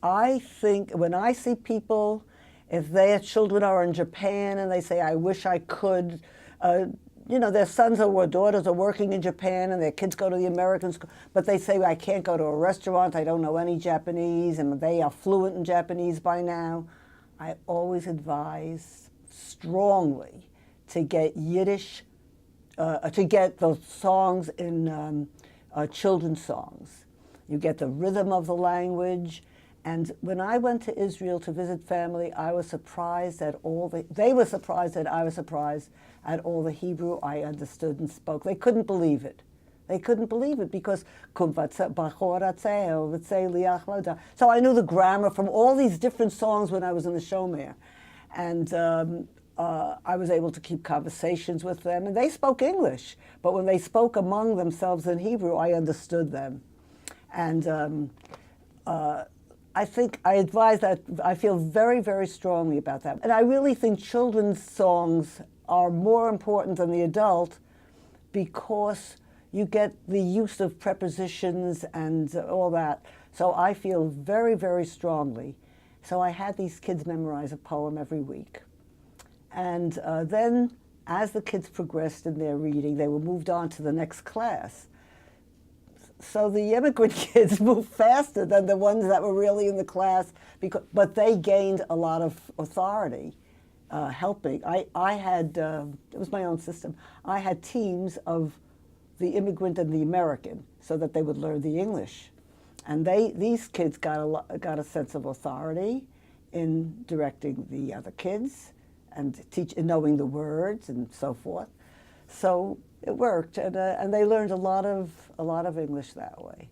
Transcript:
I think when I see people, if their children are in Japan and they say, I wish I could, their sons or daughters are working in Japan and their kids go to the American school, but they say, I can't go to a restaurant, I don't know any Japanese, and they are fluent in Japanese by now. I always advise strongly to get Yiddish, to get those songs in children's songs. You get the rhythm of the language. And when I went to Israel to visit family, I was surprised at they were surprised that I was surprised at all the Hebrew I understood and spoke. They couldn't believe it. They couldn't believe it because so I knew the grammar from all these different songs when I was in the Shomer. And I was able to keep conversations with them, and they spoke English. But when they spoke among themselves in Hebrew, I understood them. And I think I advise that. I feel very, very strongly about that. And I really think children's songs are more important than the adult because you get the use of prepositions and all that. So I feel very, very strongly. So I had these kids memorize a poem every week. And then as the kids progressed in their reading, they were moved on to the next class. So the immigrant kids moved faster than the ones that were really in the class, but they gained a lot of authority helping. I had, it was my own system, I had teams of the immigrant and the American so that they would learn the English. And these kids got a sense of authority in directing the other kids and knowing the words and so forth. So it worked, and they learned a lot of English that way.